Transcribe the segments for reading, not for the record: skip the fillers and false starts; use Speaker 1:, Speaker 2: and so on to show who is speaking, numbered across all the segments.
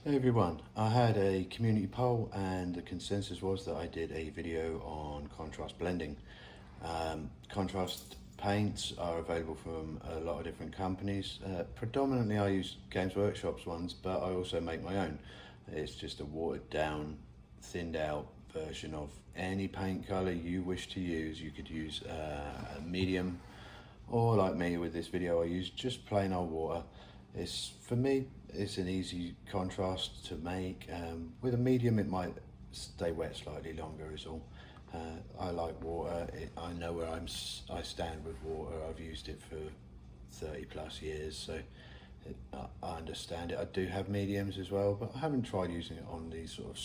Speaker 1: Hey everyone, I had a community poll and the consensus was that I did a video on contrast blending. Contrast paints are available from a lot of different companies. Predominantly I use Games Workshop's ones, but I also make my own. It's just a watered down, thinned out version of any paint colour you wish to use. You could use a medium, or like me with this video, I use just plain old water. For me, it's an easy contrast to make. With a medium, it might stay wet slightly longer is all. I like water. I know where I stand with water. I've used it for 30 plus years, so I understand it. I do have mediums as well, but I haven't tried using it on these sort of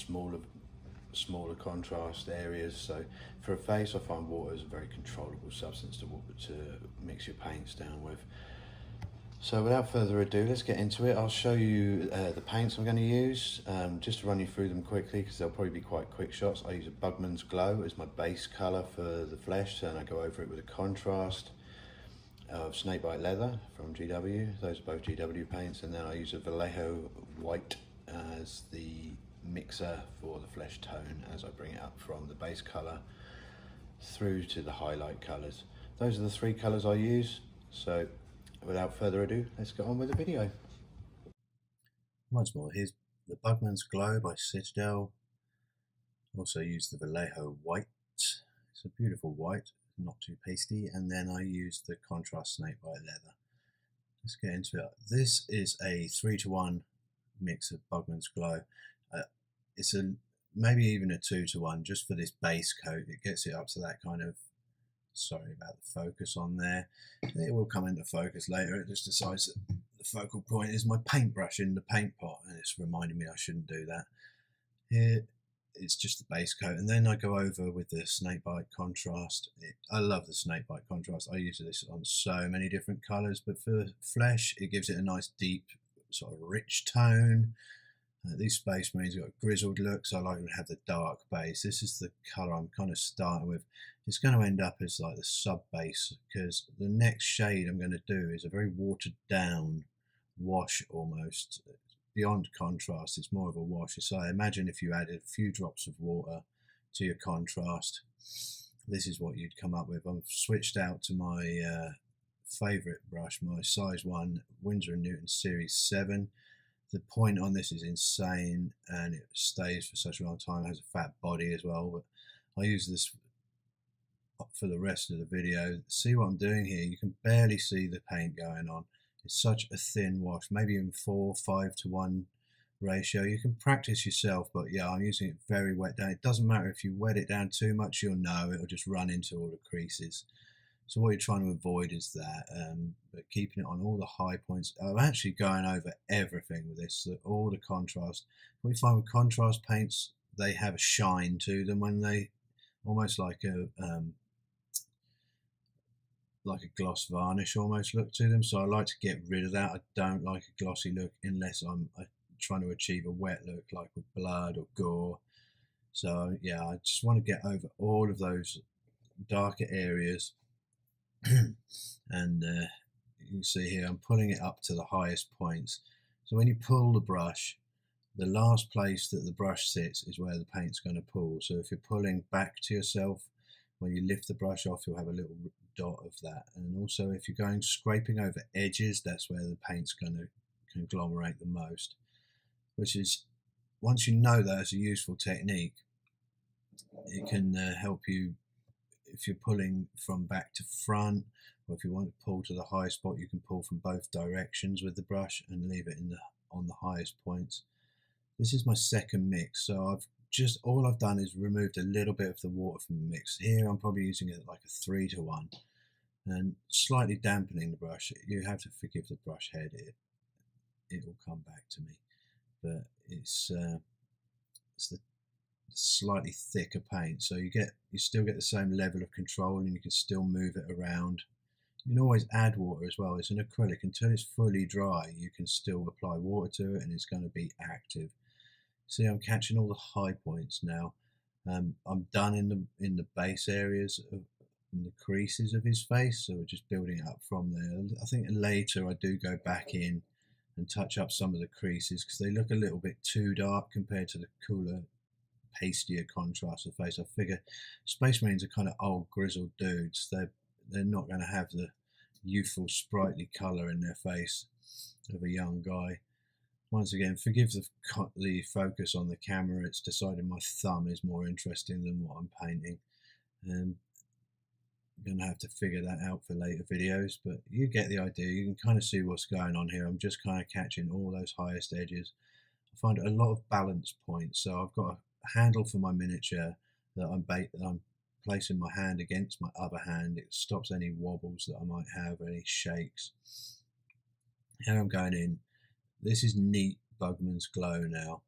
Speaker 1: smaller contrast areas. So for a face, I find water is a very controllable substance to mix your paints down with. So without further ado, let's get into it. I'll show you the paints I'm going to use, just to run you through them quickly because they'll probably be quite quick shots. I use a Bugman's Glow as my base colour for the flesh, and I go over it with a contrast of Snakebite Leather from GW. Those are both GW paints, and then I use a Vallejo White as the mixer for the flesh tone as I bring it up from the base colour through to the highlight colours. Those are the three colours I use. So without further ado, let's get on with the video. Once more, here's the Bugman's Glow by Citadel. Also use the Vallejo White. It's a beautiful white, not too pasty. And then I use the contrast Snakebite Leather. Let's get into it. This is a 3-to-1 mix of Bugman's Glow. It's a maybe even a 2-to-1 just for this base coat. It gets it up to that kind of, sorry about the focus on there. It will come into focus later. It just decides that the focal point is my paintbrush in the paint pot, and it's reminding me I shouldn't do that. Here it's just the base coat, and then I go over with the Snakebite contrast. I love the Snakebite contrast. I use this on so many different colours, but for flesh it gives it a nice deep sort of rich tone. These Space Marines have got a grizzled look, so I like to have the dark base. This is the colour I'm kind of starting with. It's going to end up as like the sub base, because the next shade I'm going to do is a very watered down wash almost. Beyond contrast, it's more of a wash. So I imagine if you added a few drops of water to your contrast, this is what you'd come up with. I've switched out to my favourite brush, my size 1 Winsor & Newton Series 7. The point on this is insane, and it stays for such a long time. It has a fat body as well, but I use this for the rest of the video. See what I'm doing here? You can barely see the paint going on. It's such a thin wash, maybe even 4-5-to-1 ratio. You can practice yourself, but yeah, I'm using it very wet down. It doesn't matter if you wet it down too much, you'll know it'll just run into all the creases. So what you're trying to avoid is that, but keeping it on all the high points. I'm actually going over everything with this, so all the contrast. What you find with contrast paints, they have a shine to them when they, almost like a gloss varnish almost look to them. So I like to get rid of that. I don't like a glossy look unless I'm trying to achieve a wet look, like with blood or gore. So yeah, I just want to get over all of those darker areas. And you can see here I'm pulling it up to the highest points. So when you pull the brush, the last place that the brush sits is where the paint's going to pull. So if you're pulling back to yourself, when you lift the brush off, you'll have a little dot of that. And also if you're going scraping over edges, that's where the paint's going to conglomerate the most, which is, once you know that as a useful technique, it can help you if you're pulling from back to front, or if you want to pull to the high spot, you can pull from both directions with the brush and leave it on the highest points. This is my second mix, so all I've done is removed a little bit of the water from the mix. Here I'm probably using it like a 3-to-1 and slightly dampening the brush. You have to forgive the brush head, it will come back to me, but it's the slightly thicker paint, so you still get the same level of control, and you can still move it around. You can always add water as well. It's an acrylic. Until it's fully dry, you can still apply water to it and it's going to be active. See, I'm catching all the high points now. I'm done in the base areas in the creases of his face, so we're just building it up from there. I think later I do go back in and touch up some of the creases because they look a little bit too dark compared to the cooler, pastier contrast of face. I figure Space Marines are kind of old, grizzled dudes. They're not going to have the youthful, sprightly colour in their face of a young guy. Once again, forgive the focus on the camera. It's decided my thumb is more interesting than what I'm painting, and I'm going to have to figure that out for later videos, but you get the idea. You can kind of see what's going on here. I'm just kind of catching all those highest edges. I find a lot of balance points. So I've got a handle for my miniature that I'm placing my hand against my other hand. It stops any wobbles that I might have, any shakes. Here I'm going in. This is neat Bugman's Glow now.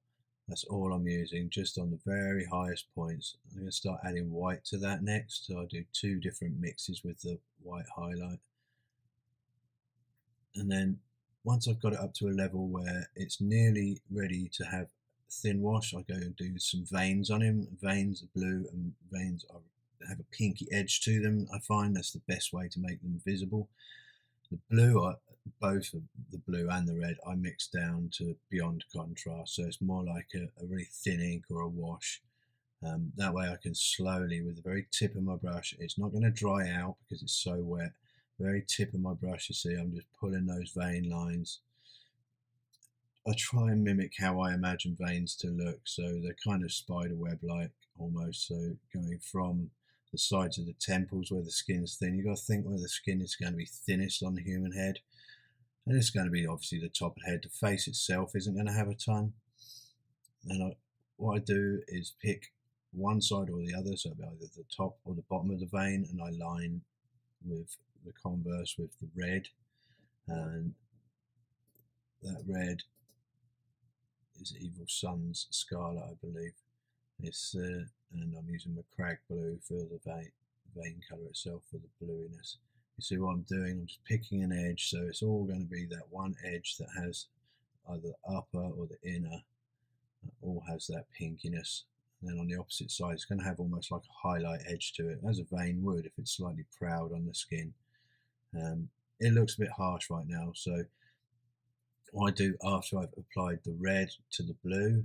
Speaker 1: That's all I'm using, just on the very highest points. I'm going to start adding white to that next. So I'll do 2 different mixes with the white highlight. And then once I've got it up to a level where it's nearly ready to have thin wash, I go and do some veins on him. Veins are blue and veins have a pinky edge to them. I find that's the best way to make them visible. The blue, both the blue and the red, I mix down to beyond contrast, so it's more like a really thin ink or a wash. That way I can slowly, with the very tip of my brush, it's not going to dry out because it's so wet. Very tip of my brush, you see, I'm just pulling those vein lines. I try and mimic how I imagine veins to look, so they're kind of spider web like almost, so going from the sides of the temples where the skin's thin. You've got to think where the skin is going to be thinnest on the human head. And it's going to be obviously the top of the head. The face itself isn't going to have a ton. And what I do is pick one side or the other, so it'll be either the top or the bottom of the vein, and I line with the converse with the red. And that red is Evil Sun's Scarlet, I believe. And I'm using my Crag Blue for the vein colour itself for the bluiness. You see what I'm doing? I'm just picking an edge, so it's all going to be that one edge that has either the upper or the inner, that all has that pinkiness. And then on the opposite side, it's going to have almost like a highlight edge to it, as a vein would if it's slightly proud on the skin. It looks a bit harsh right now, so what I do after I've applied the red to the blue,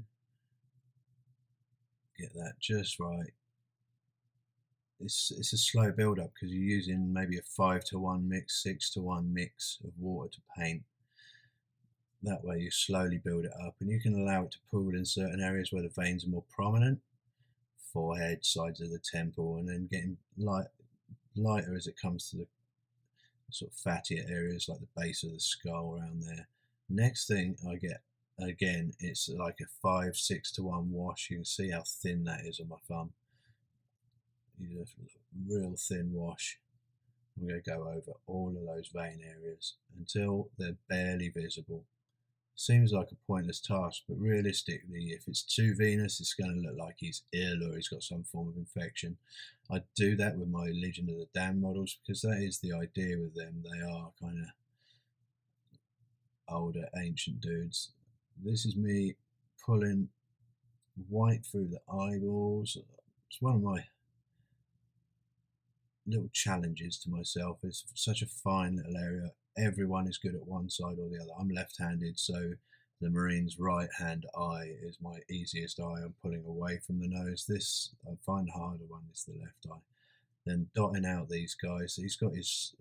Speaker 1: get that just right. It's a slow build up because you're using maybe a 5-to-1 mix, 6-to-1 mix of water to paint. That way you slowly build it up, and you can allow it to pool in certain areas where the veins are more prominent, forehead, sides of the temple, and then getting lighter as it comes to the sort of fattier areas like the base of the skull around there. Next thing I get, again, it's like a 5-6-to-1 wash. You can see how thin that is on my thumb. You just real thin wash. I'm going to go over all of those vein areas until they're barely visible. Seems like a pointless task, but realistically, if it's too venous, it's going to look like he's ill or he's got some form of infection. I do that with my Legion of the Damned models because that is the idea with them. They are kind of older, ancient dudes. This is me pulling white through the eyeballs. It's one of my little challenges to myself. It's such a fine little area. Everyone is good at one side or the other. I'm left-handed, so the Marine's right hand eye is my easiest eye. I'm pulling away from the nose. This I find the harder one is the left eye. Then dotting out these guys. He's got his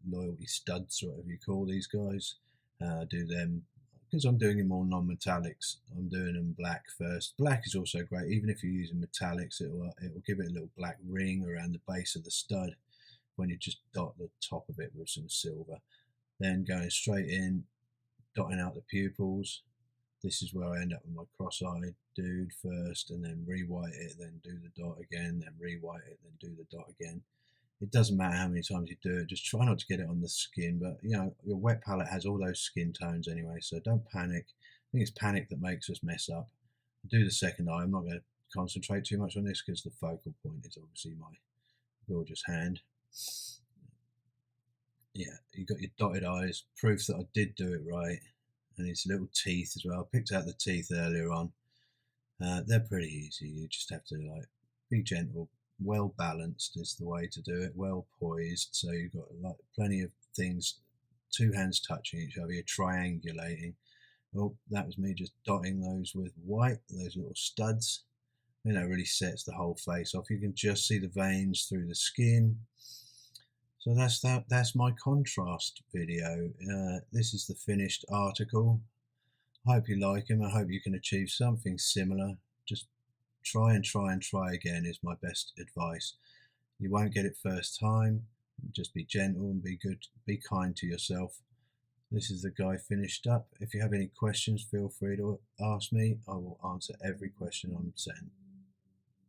Speaker 1: loyalty studs, whatever you call these guys. Do them because I'm doing them all non-metallics. I'm doing them black first. Black is also great, even if you're using metallics. It will give it a little black ring around the base of the stud when you just dot the top of it with some silver. Then going straight in, dotting out the pupils. This is where I end up with my cross-eyed dude first, and then re-white it, then do the dot again, then re-white it, then do the dot again. It doesn't matter how many times you do it, just try not to get it on the skin, but you know, your wet palette has all those skin tones anyway, so don't panic. I think it's panic that makes us mess up. Do the second eye. I'm not going to concentrate too much on this because the focal point is obviously my gorgeous hand. Yeah, you got your dotted eyes, proof that I did do it right, and his little teeth as well. I picked out the teeth earlier on. They're pretty easy. You just have to like be gentle. Well balanced is the way to do it. Well poised, so you've got like plenty of things
Speaker 2: two hands touching each other, you're triangulating. Well, that was me just dotting those with white, those little studs. And that really sets the whole face off. You can just see the veins through the skin. So that's that. That's my contrast video. This is the finished article. I hope you like them. I hope you can achieve something similar. Just try and try and try again is my best advice. You won't get it first time. Just be gentle and be good. Be kind to yourself. This is the guy finished up. If you have any questions, feel free to ask me. I will answer every question I'm sent.